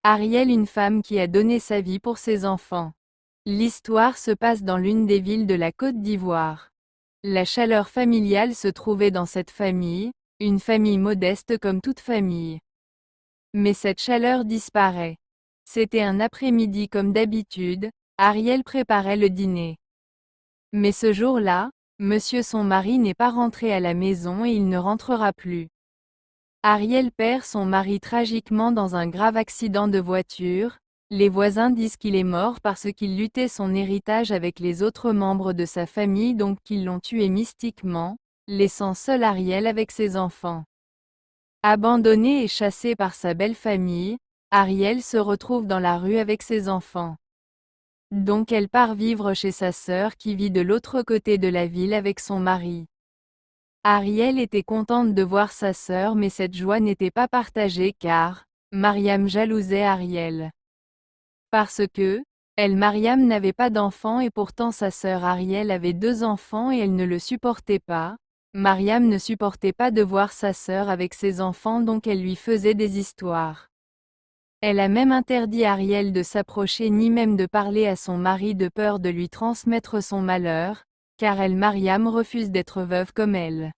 Ariel, une femme qui a donné sa vie pour ses enfants. L'histoire se passe dans l'une des villes de la Côte d'Ivoire. La chaleur familiale se trouvait dans cette famille, une famille modeste comme toute famille. Mais cette chaleur disparaît. C'était un après-midi comme d'habitude, Ariel préparait le dîner. Mais ce jour-là, monsieur son mari n'est pas rentré à la maison et il ne rentrera plus. Ariel perd son mari tragiquement dans un grave accident de voiture. Les voisins disent qu'il est mort parce qu'il luttait son héritage avec les autres membres de sa famille, donc qu'ils l'ont tué mystiquement, laissant seul Ariel avec ses enfants. Abandonné et chassé par sa belle famille, Ariel se retrouve dans la rue avec ses enfants. Donc elle part vivre chez sa sœur qui vit de l'autre côté de la ville avec son mari. Ariel était contente de voir sa sœur, mais cette joie n'était pas partagée car Mariam jalousait Ariel. Parce que, Mariam n'avait pas d'enfant et pourtant sa sœur Ariel avait 2 enfants et elle ne le supportait pas. Mariam ne supportait pas de voir sa sœur avec ses enfants, donc elle lui faisait des histoires. Elle a même interdit à Ariel de s'approcher ni même de parler à son mari de peur de lui transmettre son malheur, car Mariam refuse d'être veuve comme elle.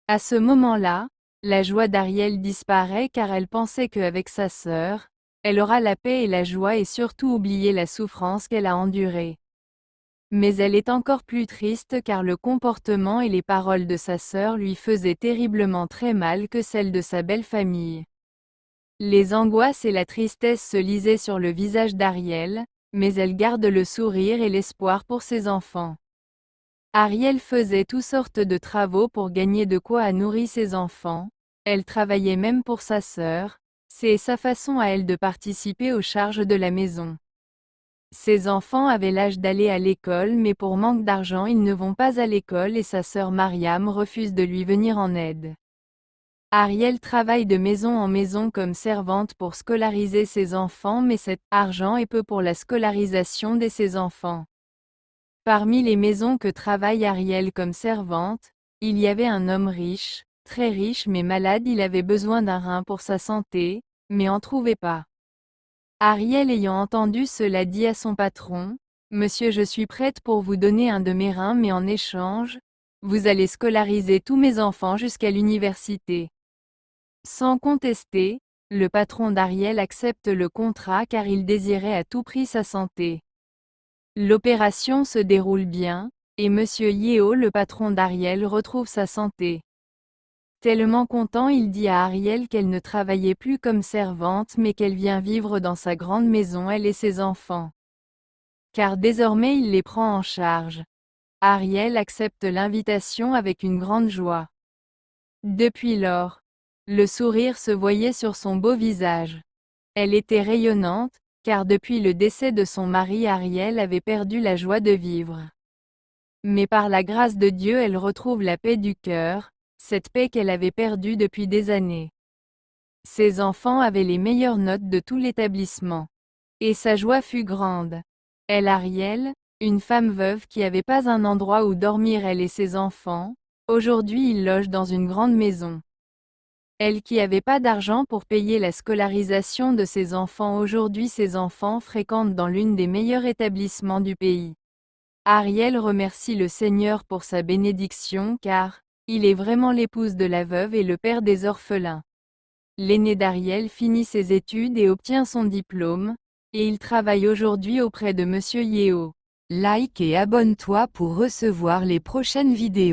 À ce moment-là, la joie d'Ariel disparaît car elle pensait qu'avec sa sœur, elle aura la paix et la joie et surtout oublier la souffrance qu'elle a endurée. Mais elle est encore plus triste car le comportement et les paroles de sa sœur lui faisaient terriblement très mal que celles de sa belle famille. Les angoisses et la tristesse se lisaient sur le visage d'Ariel, mais elle garde le sourire et l'espoir pour ses enfants. Ariel faisait toutes sortes de travaux pour gagner de quoi nourrir ses enfants, elle travaillait même pour sa sœur, c'est sa façon à elle de participer aux charges de la maison. Ses enfants avaient l'âge d'aller à l'école mais pour manque d'argent ils ne vont pas à l'école et sa sœur Mariam refuse de lui venir en aide. Ariel travaille de maison en maison comme servante pour scolariser ses enfants mais cet argent est peu pour la scolarisation de ses enfants. Parmi les maisons que travaille Ariel comme servante, il y avait un homme riche, très riche mais malade, il avait besoin d'un rein pour sa santé, mais en trouvait pas. Ariel ayant entendu cela dit à son patron, « Monsieur, je suis prête pour vous donner un de mes reins mais en échange, vous allez scolariser tous mes enfants jusqu'à l'université. » Sans contester, le patron d'Ariel accepte le contrat car il désirait à tout prix sa santé. L'opération se déroule bien, et Monsieur Yeo, le patron d'Ariel, retrouve sa santé. Tellement content, il dit à Ariel qu'elle ne travaillait plus comme servante mais qu'elle vient vivre dans sa grande maison, elle et ses enfants. Car désormais il les prend en charge. Ariel accepte l'invitation avec une grande joie. Depuis lors, le sourire se voyait sur son beau visage. Elle était rayonnante, car depuis le décès de son mari Ariel avait perdu la joie de vivre. Mais par la grâce de Dieu elle retrouve la paix du cœur, cette paix qu'elle avait perdue depuis des années. Ses enfants avaient les meilleures notes de tout l'établissement. Et sa joie fut grande. Ariel, une femme veuve qui n'avait pas un endroit où dormir elle et ses enfants, aujourd'hui ils logent dans une grande maison. Elle qui n'avait pas d'argent pour payer la scolarisation de ses enfants, aujourd'hui ses enfants fréquentent dans l'une des meilleurs établissements du pays. Ariel remercie le Seigneur pour sa bénédiction car, il est vraiment l'épouse de la veuve et le père des orphelins. L'aîné d'Ariel finit ses études et obtient son diplôme, et il travaille aujourd'hui auprès de Monsieur Yeo. Like et abonne-toi pour recevoir les prochaines vidéos.